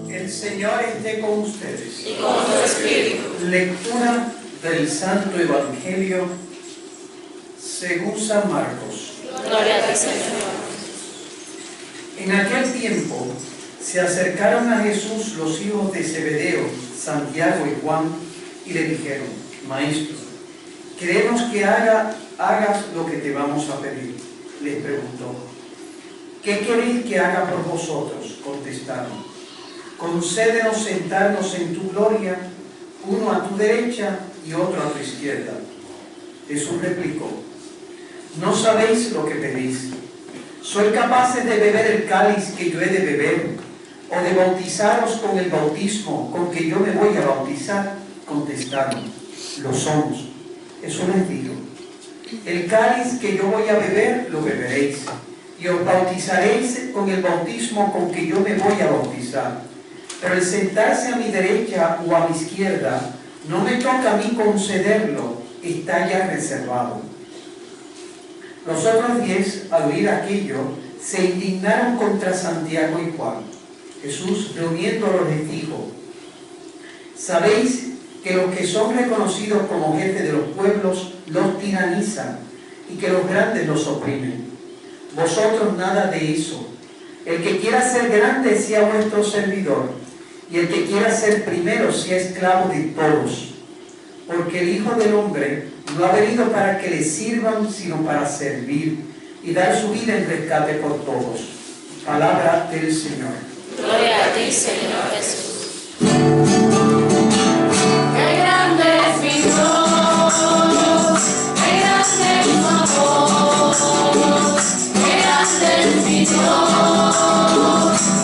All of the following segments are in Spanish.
El Señor esté con ustedes. Y con tu espíritu. Lectura del Santo Evangelio según San Marcos. Gloria a ti, Señor. En aquel tiempo se acercaron a Jesús los hijos de Zebedeo, Santiago y Juan, y le dijeron: Maestro, queremos que hagas lo que te vamos a pedir. Les preguntó: ¿qué queréis que haga por vosotros? Contestaron: concédenos sentarnos en tu gloria, uno a tu derecha y otro a tu izquierda. Jesús replicó: no sabéis lo que pedís. ¿Sois capaces de beber el cáliz que yo he de beber, o de bautizaros con el bautismo con que yo me voy a bautizar? Contestaron: lo somos. Jesús les dijo: el cáliz que yo voy a beber, lo beberéis, y os bautizaréis con el bautismo con que yo me voy a bautizar. Pero el sentarse a mi derecha o a mi izquierda, no me toca a mí concederlo, está ya reservado. Los otros 10, al oír aquello, se indignaron contra Santiago y Juan. Jesús, reuniéndolos, les dijo: sabéis que los que son reconocidos como jefes de los pueblos los tiranizan, y que los grandes los oprimen. Vosotros nada de eso. El que quiera ser grande sea vuestro servidor, y el que quiera ser primero sea esclavo de todos. Porque el Hijo del Hombre no ha venido para que le sirvan, sino para servir y dar su vida en rescate por todos. Palabra del Señor. Gloria a ti, Señor Jesús. Qué grande es mi Dios, qué grande es tu amor, qué grande es mi Dios,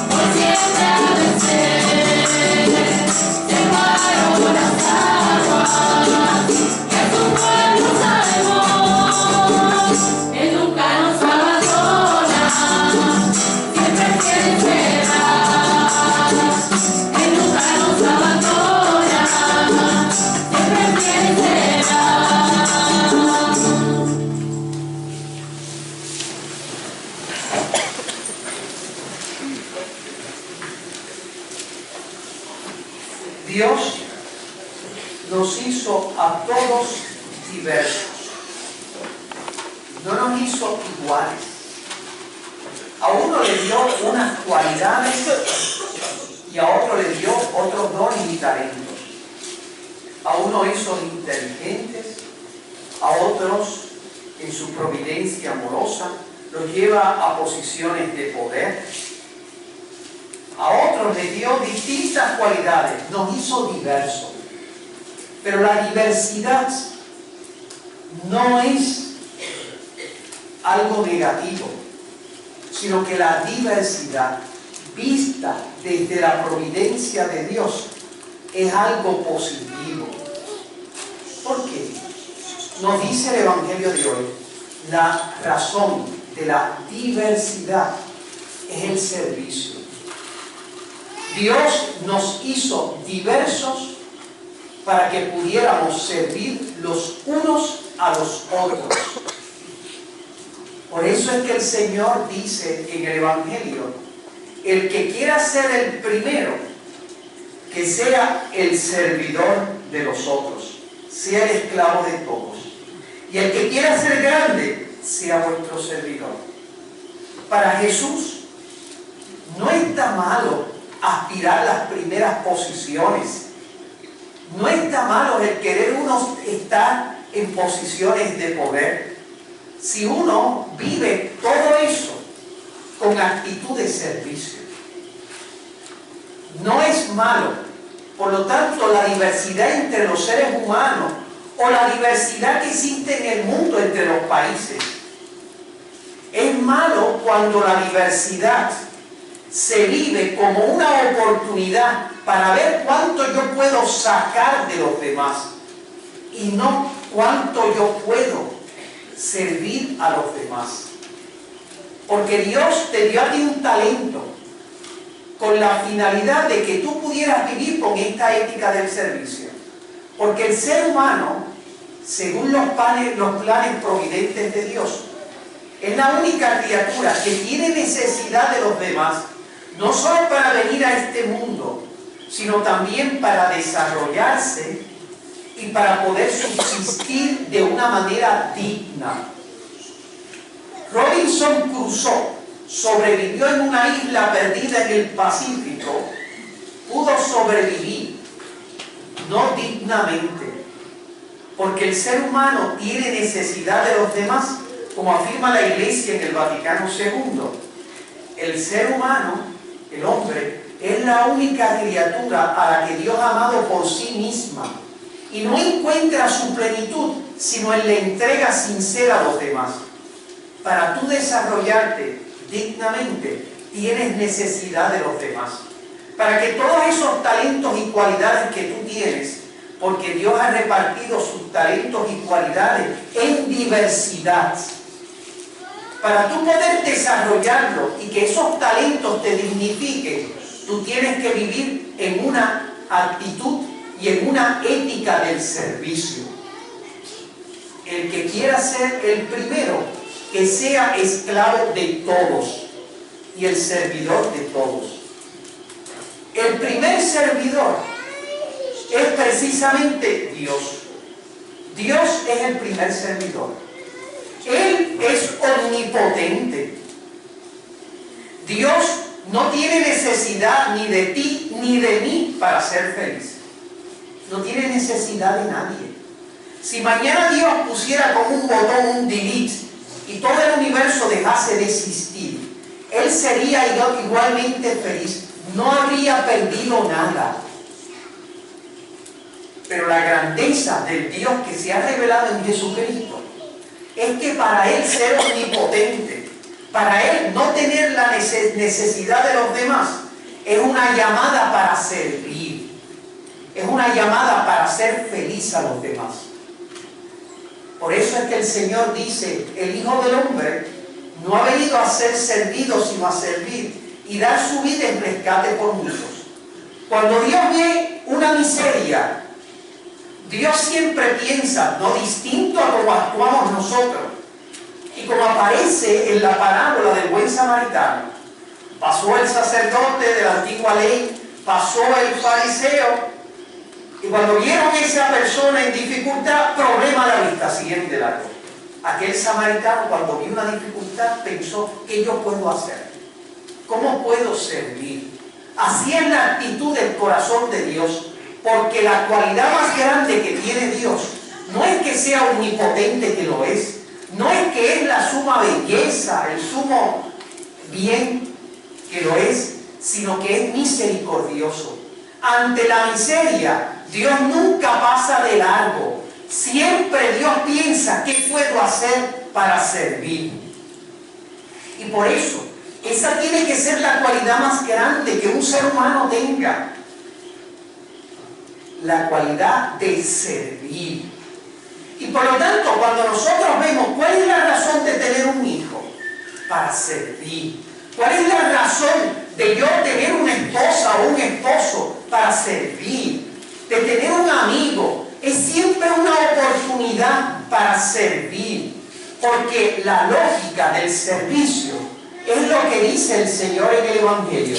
por siempre a vencer, separaron las aguas, que tu pueblo salvó, Él nunca nos abandona, siempre quiere esperar, Él nunca nos abandona, siempre quiere esperar. Dios nos hizo a todos diversos. No nos hizo iguales. A uno le dio unas cualidades y a otro le dio otros dones y talentos. A uno hizo inteligentes, a otros en su providencia amorosa los lleva a posiciones de poder. A otros le dio distintas cualidades, nos hizo diversos. Pero la diversidad no es algo negativo, sino que la diversidad vista desde la providencia de Dios es algo positivo. ¿Por qué? Nos dice el Evangelio de hoy, la razón de la diversidad es el servicio. Dios nos hizo diversos para que pudiéramos servir los unos a los otros. Por eso es que el Señor dice en el Evangelio: el que quiera ser el primero, que sea el servidor de los otros, sea el esclavo de todos. Y el que quiera ser grande, sea vuestro servidor. Para Jesús no está malo aspirar a las primeras posiciones. No está malo el querer uno estar en posiciones de poder. Si uno vive todo eso con actitud de servicio, no es malo. Por lo tanto, la diversidad entre los seres humanos o la diversidad que existe en el mundo entre los países, es malo cuando la diversidad se vive como una oportunidad para ver cuánto yo puedo sacar de los demás y no cuánto yo puedo servir a los demás. Porque Dios te dio a ti un talento con la finalidad de que tú pudieras vivir con esta ética del servicio. Porque el ser humano, según los planes providentes de Dios, es la única criatura que tiene necesidad de los demás, no solo para venir a este mundo, sino también para desarrollarse y para poder subsistir de una manera digna. Robinson Crusoe sobrevivió en una isla perdida en el Pacífico, pudo sobrevivir, no dignamente, porque el ser humano tiene necesidad de los demás, como afirma la Iglesia en el Vaticano II. El ser humano, el hombre, es la única criatura a la que Dios ha amado por sí misma y no encuentra su plenitud sino en la entrega sincera a los demás. Para tú desarrollarte dignamente tienes necesidad de los demás, para que todos esos talentos y cualidades que tú tienes, porque Dios ha repartido sus talentos y cualidades en diversidad, para tú poder desarrollarlo y que esos talentos te dignifiquen, tú tienes que vivir en una actitud y en una ética del servicio. El que quiera ser el primero, que sea esclavo de todos y el servidor de todos. El primer servidor es precisamente Dios. Dios es el primer servidor. Él es omnipotente. Dios no tiene necesidad ni de ti ni de mí para ser feliz. No tiene necesidad de nadie. Si mañana Dios pusiera como un botón un delete y todo el universo dejase de existir, Él sería igualmente feliz. No habría perdido nada. Pero la grandeza del Dios que se ha revelado en Jesucristo es que para Él ser omnipotente, para Él no tener la necesidad de los demás, es una llamada para servir. Es una llamada para ser feliz a los demás. Por eso es que el Señor dice, el Hijo del Hombre no ha venido a ser servido, sino a servir y dar su vida en rescate por muchos. Cuando Dios ve una miseria, Dios siempre piensa, no distinto a como actuamos nosotros. Y como aparece en la parábola del buen samaritano, pasó el sacerdote de la antigua ley, pasó el fariseo, y cuando vieron a esa persona en dificultad, problema a la vista, siguiente largo. Aquel samaritano, cuando vio una dificultad, pensó, ¿qué yo puedo hacer? ¿Cómo puedo servir? Así es la actitud del corazón de Dios, porque la cualidad más grande que tiene Dios no es que sea omnipotente, que lo es, no es que es la suma belleza, el sumo bien, que lo es, sino que es misericordioso. Ante la miseria, Dios nunca pasa de largo. Siempre Dios piensa, ¿qué puedo hacer para servir? Y por eso, esa tiene que ser la cualidad más grande que un ser humano tenga. La cualidad de servir. Y por lo tanto, cuando nosotros vemos cuál es la razón de tener un hijo, para servir. ¿Cuál es la razón de yo tener una esposa o un esposo? Para servir. De tener un amigo. Es siempre una oportunidad para servir. Porque la lógica del servicio es lo que dice el Señor en el Evangelio.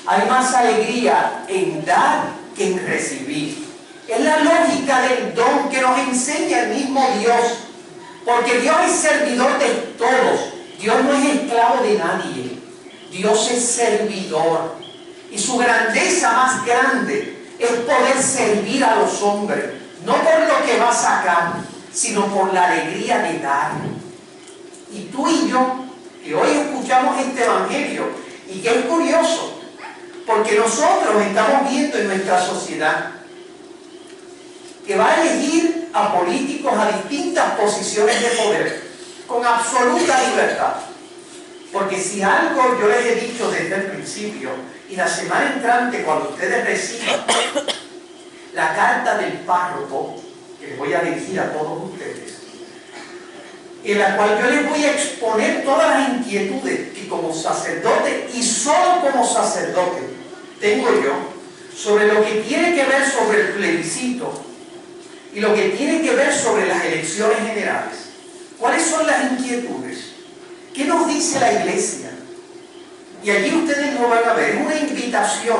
Hay más alegría en dar que en recibir. Es la lógica del don que nos enseña el mismo Dios. Porque Dios es servidor de todos. Dios no es esclavo de nadie. Dios es servidor. Y su grandeza más grande es poder servir a los hombres. No por lo que va a sacar, sino por la alegría de dar. Y tú y yo, que hoy escuchamos este evangelio, y que es curioso, porque nosotros estamos viendo en nuestra sociedad que va a elegir a políticos a distintas posiciones de poder con absoluta libertad. Porque si algo yo les he dicho desde el principio, y la semana entrante cuando ustedes reciban la carta del párroco, que les voy a dirigir a todos ustedes, en la cual yo les voy a exponer todas las inquietudes que como sacerdote, y solo como sacerdote, tengo yo, sobre lo que tiene que ver sobre el plebiscito, y lo que tiene que ver sobre las elecciones generales. ¿Cuáles son las inquietudes? ¿Qué nos dice la Iglesia? y allí ustedes lo van a ver, es una invitación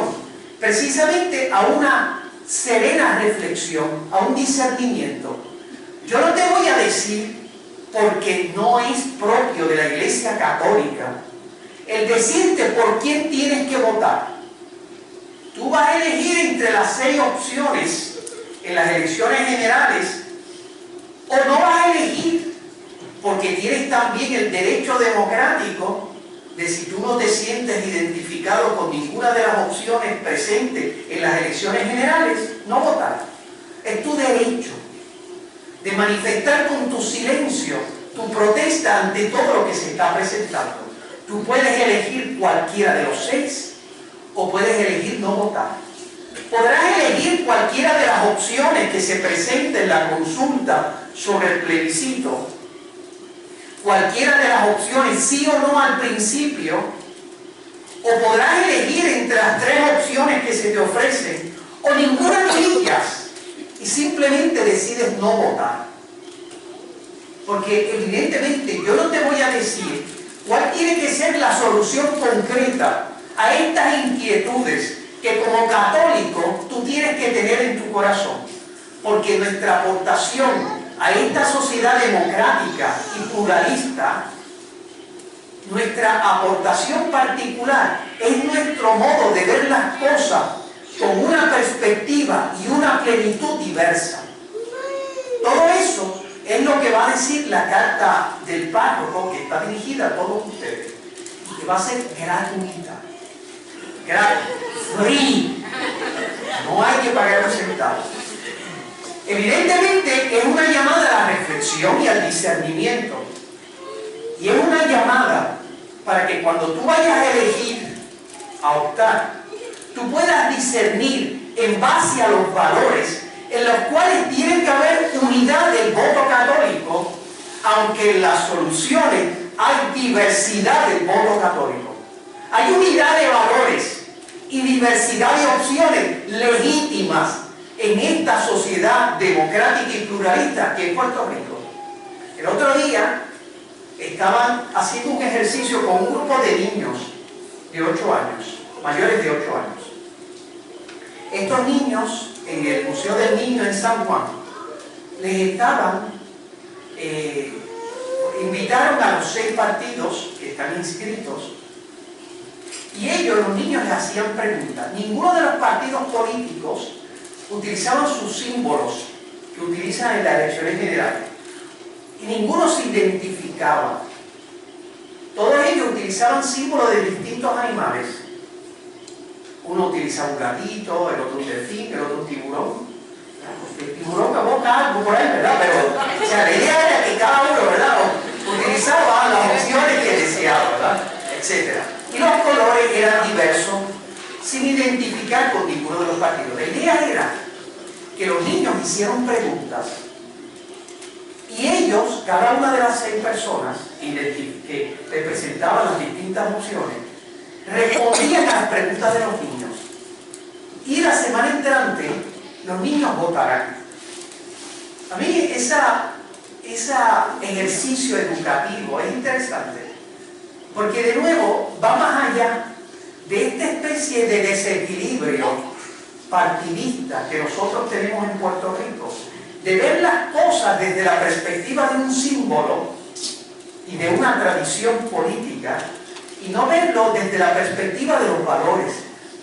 precisamente a una serena reflexión, a un discernimiento. Yo no te voy a decir, porque no es propio de la Iglesia Católica, el decirte por quién tienes que votar. Tú vas a elegir entre las 6 opciones en las elecciones generales, o no vas a elegir, porque tienes también el derecho democrático de, si tú no te sientes identificado con ninguna de las opciones presentes en las elecciones generales, no votar. Es tu derecho de manifestar con tu silencio tu protesta ante todo lo que se está presentando. Tú puedes elegir cualquiera de los 6 o puedes elegir no votar. Podrás elegir cualquiera de las opciones que se presenten en la consulta sobre el plebiscito, cualquiera de las opciones, sí o no al principio, o podrás elegir entre las 3 opciones que se te ofrecen, o ninguna de ellas, y simplemente decides no votar. Porque evidentemente yo no te voy a decir cuál tiene que ser la solución concreta a estas inquietudes que como católico tú tienes que tener en tu corazón, porque nuestra aportación a esta sociedad democrática y pluralista, nuestra aportación particular es nuestro modo de ver las cosas con una perspectiva y una plenitud diversa. Todo eso es lo que va a decir la carta del párroco, que está dirigida a todos ustedes, y que va a ser gratuita. Free. No hay que pagar un centavo. Evidentemente es una llamada a la reflexión y al discernimiento. Y es una llamada para que cuando tú vayas a elegir, a optar, tú puedas discernir en base a los valores en los cuales tiene que haber unidad del voto católico, aunque en las soluciones hay diversidad del voto católico. Hay unidad de valores y diversidad de opciones legítimas en esta sociedad democrática y pluralista que es Puerto Rico. El otro día estaban haciendo un ejercicio con un grupo de niños de 8 años, mayores de 8 años. Estos niños, en el Museo del Niño en San Juan, les estaban, invitaron a los 6 partidos que están inscritos, y ellos, los niños, les hacían preguntas. Ninguno de los partidos políticos utilizaban sus símbolos que utilizan en las elecciones generales, y ninguno se identificaba. Todos ellos utilizaban símbolos de distintos animales. Uno utilizaba un gatito, el otro un delfín, el otro un tiburón. El tiburón aboca algo por ahí, ¿verdad? Pero, o sea, la idea era que cada uno, ¿verdad?, utilizaba las opciones que deseaba, ¿verdad?, etcétera. Y los colores eran diversos, sin identificar con ninguno de los partidos. La idea era que los niños hicieron preguntas y ellos, cada una de las 6 personas que representaban las distintas opciones, respondían a las preguntas de los niños. Y la semana entrante, los niños votarán. A mí ese ejercicio educativo es interesante, porque de nuevo va más allá de esta especie de desequilibrio partidista que nosotros tenemos en Puerto Rico, de ver las cosas desde la perspectiva de un símbolo y de una tradición política, y no verlo desde la perspectiva de los valores,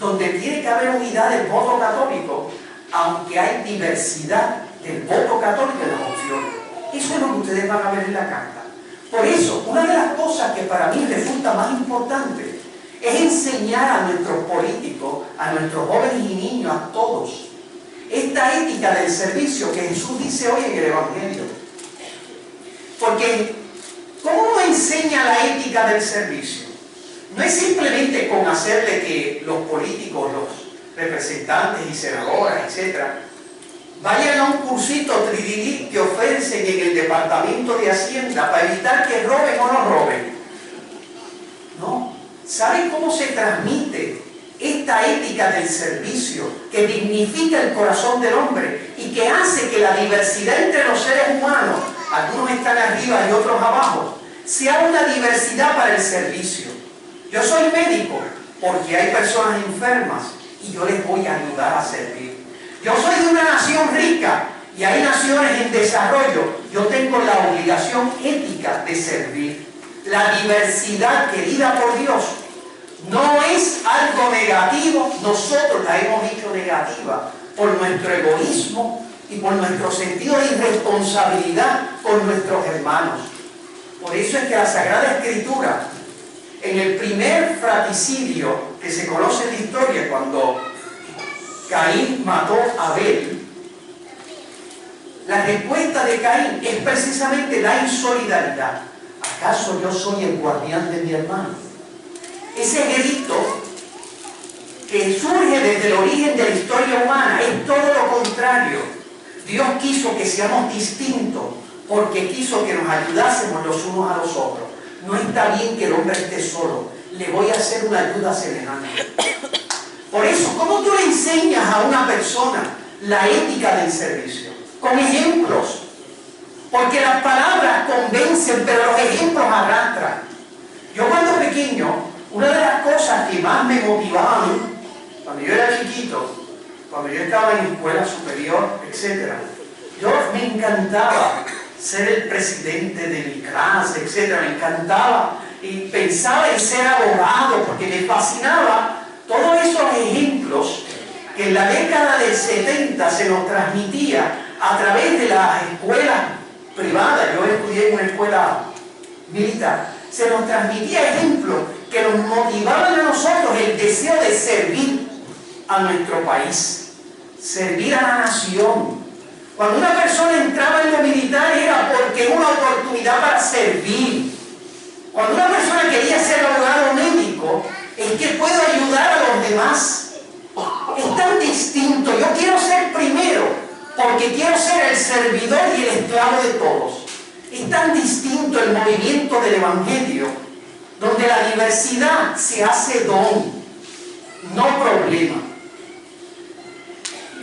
donde tiene que haber unidad del voto católico, aunque hay diversidad del voto católico en las opciones. Eso es lo que ustedes van a ver en la carta. Por eso, una de las cosas que para mí resulta más importante es enseñar a nuestros políticos, a nuestros jóvenes y niños, a todos, esta ética del servicio que Jesús dice hoy en el Evangelio. Porque, ¿cómo nos enseña la ética del servicio? No es simplemente con hacerle que los políticos, los representantes y senadoras, etcétera, vayan a un cursito tridilí que ofrecen en el Departamento de Hacienda para evitar que roben o no roben. No. ¿Saben cómo se transmite esta ética del servicio que dignifica el corazón del hombre y que hace que la diversidad entre los seres humanos, algunos están arriba y otros abajo, sea una diversidad para el servicio? Yo soy médico porque hay personas enfermas y yo les voy a ayudar a servir. Yo soy de una nación rica y hay naciones en desarrollo. Yo tengo la obligación ética de servir. La diversidad querida por Dios no es algo negativo. Nosotros la hemos hecho negativa por nuestro egoísmo y por nuestro sentido de irresponsabilidad con nuestros hermanos. Por eso es que la Sagrada Escritura, en el primer fratricidio que se conoce en la historia, cuando Caín mató a Abel, la respuesta de Caín es precisamente la insolidaridad. ¿Acaso yo soy el guardián de mi hermano? Ese grito que surge desde el origen de la historia humana es todo lo contrario. Dios quiso que seamos distintos porque quiso que nos ayudásemos los unos a los otros. No está bien que el hombre esté solo. Le voy a hacer una ayuda semejante. Por eso, ¿cómo tú le enseñas a una persona la ética del servicio? Con ejemplos. Porque las palabras convencen, pero los ejemplos arrastran. Yo cuando pequeño, una de las cosas que más me motivaban, cuando yo era chiquito, cuando yo estaba en escuela superior, etc., yo me encantaba ser el presidente de mi clase, etc. Me encantaba y pensaba en ser abogado porque me fascinaba todos esos ejemplos que en la década del 70 se nos transmitía a través de las escuelas privadas. Yo estudié en una escuela militar. Se nos transmitía ejemplos que nos motivaban a nosotros el deseo de servir a nuestro país, servir a la nación. Cuando una persona entraba en lo militar era porque era una oportunidad para servir. Cuando una persona quería ser abogado o médico, es que puedo ayudar a los demás. Es tan distinto. Yo quiero ser primero porque quiero ser el servidor y el esclavo de todos. Es tan distinto el movimiento del Evangelio, donde la diversidad se hace don, no problema.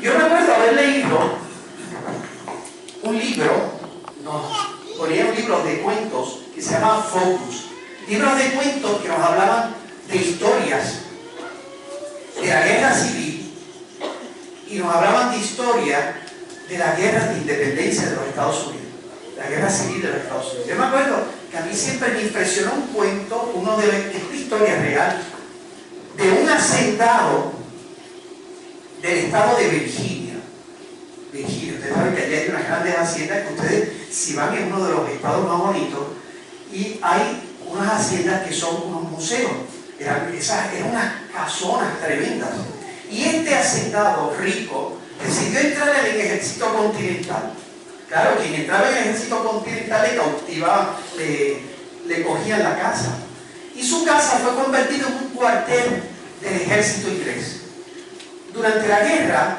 Yo recuerdo haber leído un libro, ponía un libro de cuentos que se llama Focus. Libros de cuentos que nos hablaban de historias de la guerra civil y nos hablaban de historia de la guerra de independencia de los Estados Unidos, la guerra civil de los Estados Unidos. Yo me acuerdo que a mí siempre me impresionó un cuento, esta historia real, de un hacendado del estado de Virginia. Ustedes saben que allí hay unas grandes haciendas que ustedes, si van en uno de los estados más bonitos, y hay unas haciendas que son unos museos. Eran unas casonas tremendas. Y este hacendado rico decidió entrar en el ejército continental. Claro, quien entraba en el ejército continental le cautivaban, le cogían la casa. Y su casa fue convertida en un cuartel del ejército inglés. Durante la guerra,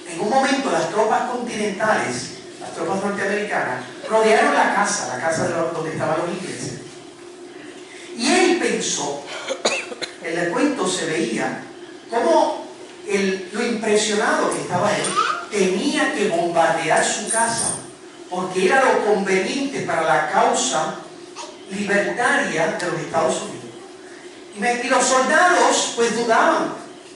en un momento las tropas continentales, las tropas norteamericanas, rodearon la casa donde estaban los ingleses. Y él pensó, en el cuento se veía cómo lo impresionado que estaba él, tenía que bombardear su casa, porque era lo conveniente para la causa libertaria de los Estados Unidos. Y los soldados pues dudaban,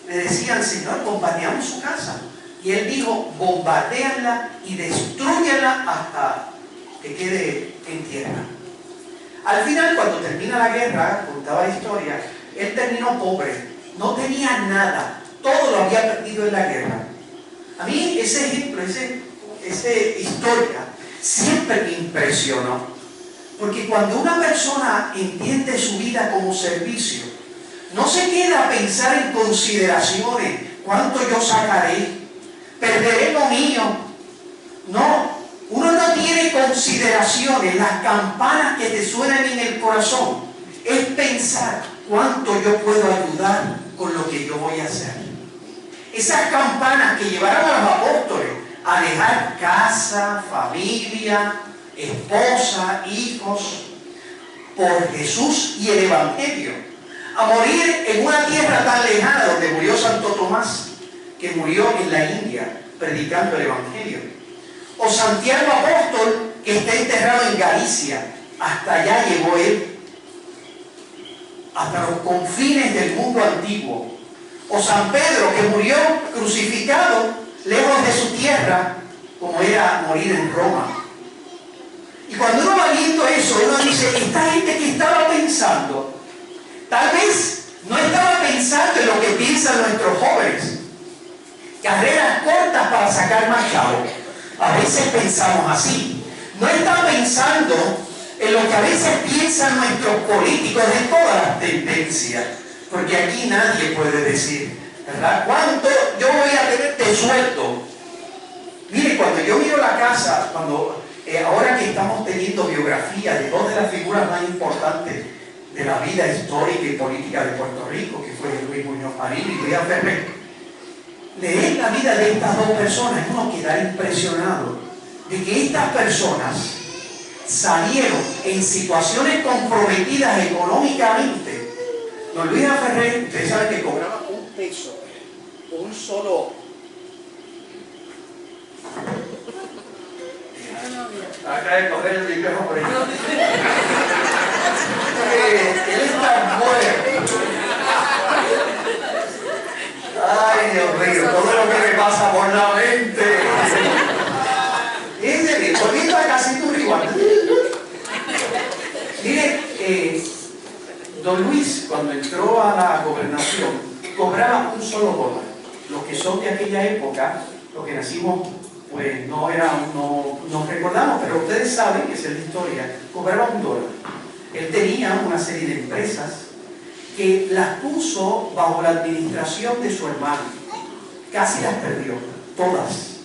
le decían, Señor, bombardeamos su casa. Y él dijo, bombardéanla y destruyanla hasta que quede en tierra. Al final, cuando termina la guerra, contaba la historia, él terminó pobre, no tenía nada, todo lo había perdido en la guerra. A mí ese ejemplo, esa historia, siempre me impresionó. Porque cuando una persona entiende su vida como servicio, no se queda a pensar en consideraciones, cuánto yo sacaré, perderé lo mío. No, uno no tiene consideraciones, las campanas que te suenan en el corazón, es pensar cuánto yo puedo ayudar con lo que yo voy a hacer. Esas campanas que llevaron a los apóstoles a dejar casa, familia, esposa, hijos, por Jesús y el Evangelio, a morir en una tierra tan lejana donde murió Santo Tomás, que murió en la India predicando el Evangelio, o Santiago apóstol, que está enterrado en Galicia, hasta allá llegó él. hasta los confines del mundo antiguo. O San Pedro, que murió crucificado lejos de su tierra, como era morir en Roma. Y cuando uno va viendo eso, uno dice, esta gente que estaba pensando, tal vez no estaba pensando en lo que piensan nuestros jóvenes. Carreras cortas para sacar más chavos. A veces pensamos así. No estaba pensando en lo que a veces piensan nuestros políticos de todas las tendencias. Porque aquí nadie puede decir, ¿verdad? ¿Cuánto yo voy a tener de sueldo? Mire, cuando yo miro la casa, ahora que estamos teniendo biografía de dos de las figuras más importantes de la vida histórica y política de Puerto Rico, que fue Luis Muñoz Marín y Luis Ferrer, leer la vida de estas dos personas, uno queda impresionado de que estas personas salieron en situaciones comprometidas económicamente. Don Luis Ferrer, ustedes saben que cobraba un peso, un solo. Acá de coger el micrófono por ahí. Él está muerto. Ay, Dios mío, todo lo que me pasa por la mente. Es de volviendo a casi tu rival. Mire, don Luis, cuando entró a la gobernación, cobraba un solo dólar. Los que son de aquella época, los que nacimos, pues no recordamos, pero ustedes saben que esa es la historia, cobraba un dólar. Él tenía una serie de empresas que las puso bajo la administración de su hermano. Casi las perdió, todas,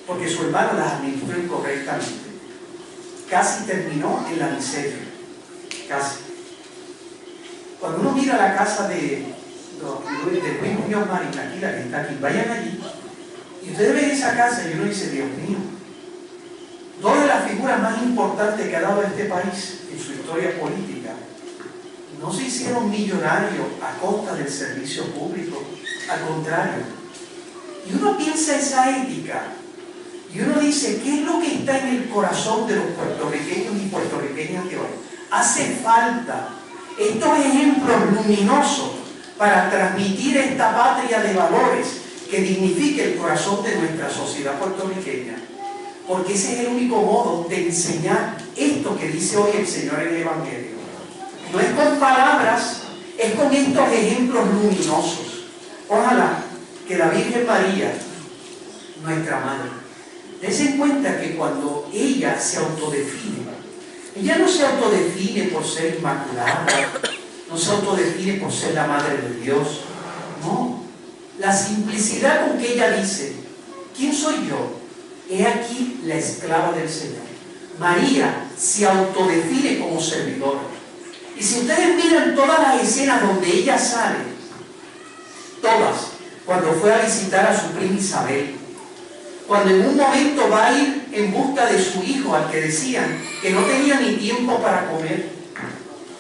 porque su hermano las administró incorrectamente. Casi terminó en la miseria, casi. Cuando uno mira la casa de Luis Muñoz Marín, aquí, la que está aquí, vayan allí, y ustedes ven esa casa y uno dice, Dios mío, dos de las figuras más importantes que ha dado este país en su historia política no se hicieron millonarios a costa del servicio público, al contrario. Y uno piensa esa ética y uno dice, ¿qué es lo que está en el corazón de los puertorriqueños y puertorriqueñas de hoy? Hace falta estos ejemplos luminosos para transmitir esta patria de valores que dignifique el corazón de nuestra sociedad puertorriqueña. Porque ese es el único modo de enseñar esto que dice hoy el Señor en el Evangelio. No es con palabras, es con estos ejemplos luminosos. Ojalá que la Virgen María, nuestra Madre, dense en cuenta que cuando ella se autodefine, ella no se autodefine por ser inmaculada, no se autodefine por ser la Madre de Dios, no. La simplicidad con que ella dice, ¿quién soy yo? He aquí la esclava del Señor. María se autodefine como servidora. Y si ustedes miran todas las escenas donde ella sale, todas, cuando fue a visitar a su prima Isabel, cuando en un momento va a ir en busca de su hijo, al que decían que no tenía ni tiempo para comer,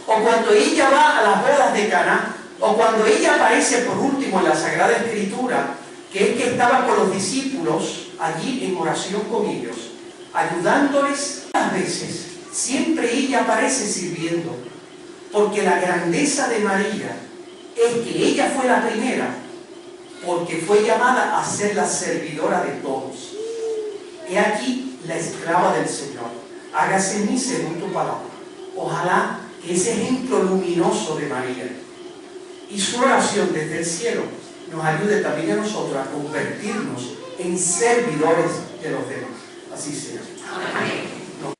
o cuando ella va a las bodas de Caná, o cuando ella aparece por último en la Sagrada Escritura, que es que estaba con los discípulos allí en oración con ellos, ayudándoles muchas veces, siempre ella aparece sirviendo, porque la grandeza de María es que ella fue la primera, porque fue llamada a ser la servidora de todos. He aquí la esclava del Señor, hágase en mí según tu palabra. Ojalá que ese ejemplo luminoso de María y su oración desde el cielo nos ayude también a nosotros a convertirnos en servidores de los demás. Así sea. Amén.